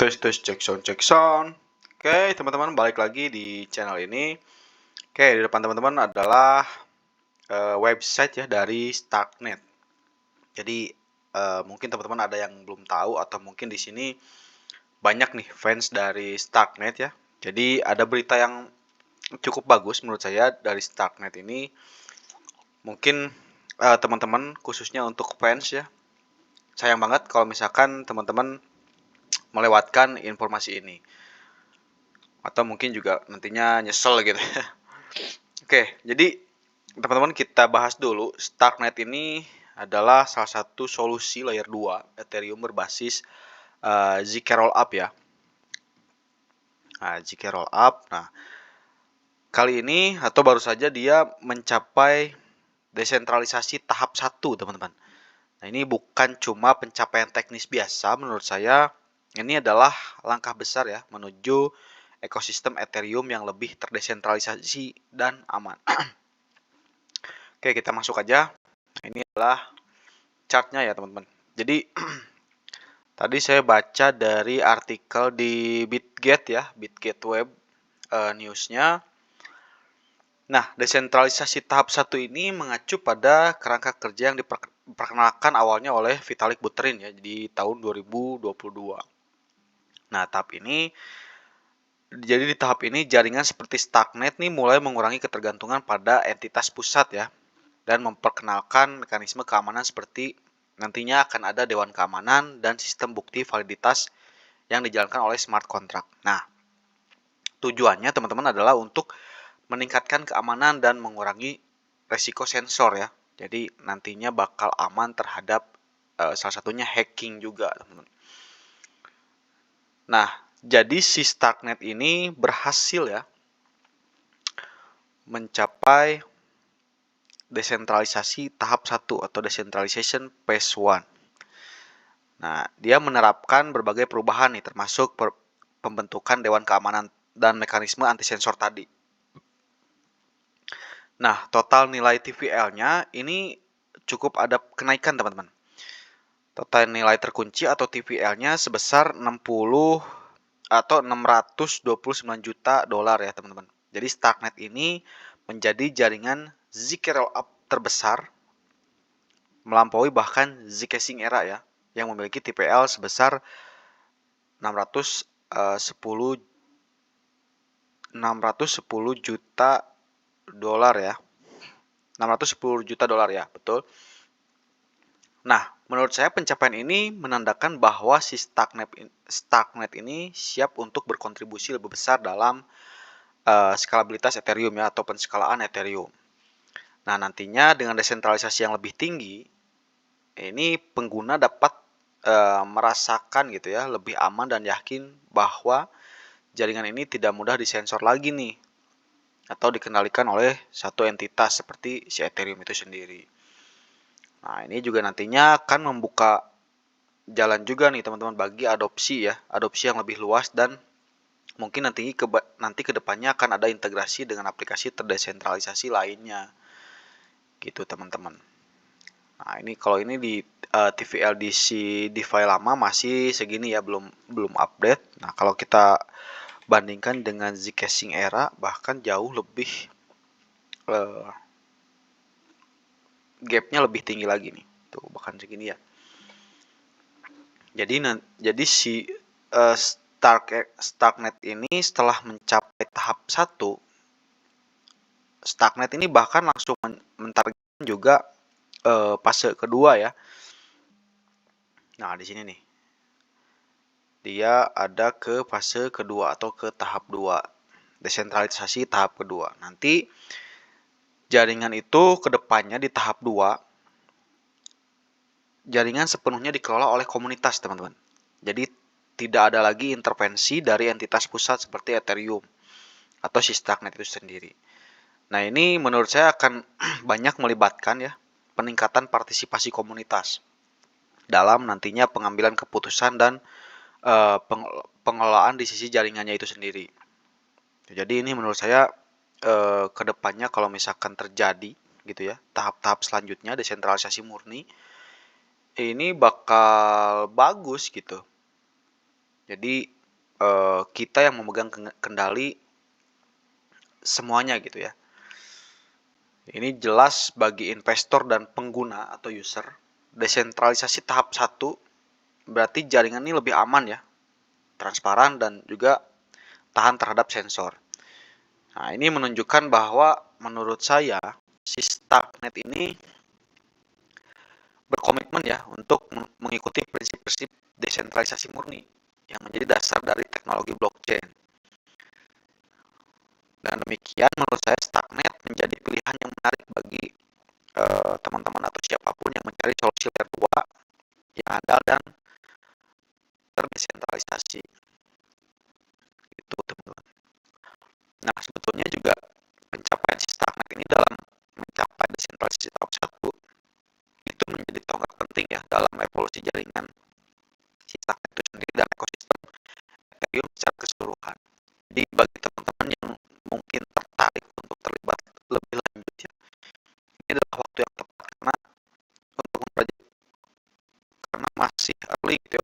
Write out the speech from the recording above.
Tes cek sound. Oke, teman-teman balik lagi di channel ini. Oke, di depan teman-teman adalah website ya dari Starknet. Jadi mungkin teman-teman ada yang belum tahu atau mungkin di sini banyak nih fans dari Starknet ya. Jadi ada berita yang cukup bagus menurut saya dari Starknet ini. Mungkin teman-teman khususnya untuk fans ya. Sayang banget kalau misalkan teman-teman melewatkan informasi ini. Atau mungkin juga nantinya nyesel gitu. Oke, jadi teman-teman kita bahas dulu. Starknet ini adalah salah satu solusi layer 2 Ethereum berbasis ZK Rollup ya. Nah, ZK Rollup. Nah, kali ini atau baru saja dia mencapai desentralisasi tahap 1, teman-teman. Nah, ini bukan cuma pencapaian teknis biasa menurut saya. Ini adalah langkah besar ya menuju ekosistem Ethereum yang lebih terdesentralisasi dan aman. Oke, kita masuk aja. Ini adalah chartnya ya teman-teman. Jadi tadi saya baca dari artikel di Bitget ya, Bitget Web newsnya. Nah, desentralisasi tahap 1 ini mengacu pada kerangka kerja yang diperkenalkan awalnya oleh Vitalik Buterin ya di tahun 2022. Nah, jadi di tahap ini jaringan seperti Starknet nih mulai mengurangi ketergantungan pada entitas pusat ya dan memperkenalkan mekanisme keamanan seperti nantinya akan ada dewan keamanan dan sistem bukti validitas yang dijalankan oleh smart contract. Nah, tujuannya teman-teman adalah untuk meningkatkan keamanan dan mengurangi resiko sensor ya. Jadi nantinya bakal aman terhadap salah satunya hacking juga, teman-teman. Nah, jadi si Starknet ini berhasil ya mencapai desentralisasi tahap 1 atau decentralization phase 1. Nah, dia menerapkan berbagai perubahan nih termasuk pembentukan dewan keamanan dan mekanisme anti sensor tadi. Nah, total nilai TVL-nya ini cukup ada kenaikan, teman-teman. Total nilai terkunci atau TVL-nya sebesar 629 juta dolar ya, teman-teman. Jadi Starknet ini menjadi jaringan ZK Rollup terbesar melampaui bahkan Zcaching era ya, yang memiliki TVL sebesar 610 juta dolar ya. 610 juta dolar ya, betul. Nah, menurut saya pencapaian ini menandakan bahwa si Starknet ini siap untuk berkontribusi lebih besar dalam skalabilitas Ethereum ya, atau penskalaan Ethereum. Nah, nantinya dengan desentralisasi yang lebih tinggi, ini pengguna dapat merasakan gitu ya, lebih aman dan yakin bahwa jaringan ini tidak mudah disensor lagi nih, atau dikendalikan oleh satu entitas seperti si Ethereum itu sendiri. Nah, ini juga nantinya akan membuka jalan juga nih teman-teman bagi adopsi yang lebih luas dan mungkin nanti kedepannya akan ada integrasi dengan aplikasi terdesentralisasi lainnya, gitu teman-teman. Nah, ini kalau ini di TVLDC DeFi lama masih segini ya, belum update. Nah, kalau kita bandingkan dengan Zcaching era bahkan jauh lebih gapnya lebih tinggi lagi nih. Tuh bahkan segini ya. Jadi si Starknet ini setelah mencapai tahap 1, Starknet ini bahkan langsung mentargetkan juga fase kedua ya. Nah, di sini nih. Dia ada ke fase kedua atau ke tahap 2. Desentralisasi tahap kedua. Nanti jaringan itu kedepannya di tahap 2 jaringan sepenuhnya dikelola oleh komunitas, teman-teman. Jadi tidak ada lagi intervensi dari entitas pusat seperti Ethereum atau si Starknet itu sendiri. Nah, ini menurut saya akan banyak melibatkan ya peningkatan partisipasi komunitas dalam nantinya pengambilan keputusan dan pengelolaan di sisi jaringannya itu sendiri. Jadi ini menurut saya kedepannya kalau misalkan terjadi gitu ya tahap-tahap selanjutnya desentralisasi murni, ini bakal bagus gitu. Jadi kita yang memegang kendali semuanya gitu ya. Ini jelas bagi investor dan pengguna atau user. Desentralisasi tahap 1 berarti jaringan ini lebih aman ya, transparan dan juga tahan terhadap sensor. Nah, ini menunjukkan bahwa menurut saya si Starknet ini berkomitmen ya untuk mengikuti prinsip-prinsip desentralisasi murni yang menjadi dasar dari teknologi blockchain. Dan demikian menurut saya Starknet menjadi pilihan yang menarik bagi teman-teman atau siapapun yang mencari solusi layer 2 yang andal dan terdesentralisasi. Itu teman-teman. Nah, sebetulnya juga pencapaian si Starknet ini dalam mencapai desentralisasi tahap 1 itu menjadi tonggak penting ya dalam evolusi jaringan si Starknet itu sendiri dan ekosistem Ethereum secara keseluruhan. Jadi bagi teman-teman yang mungkin tertarik untuk terlibat lebih lanjut ya, ini adalah waktu yang tepat karena untuk mempelajari, karena masih early gitu ya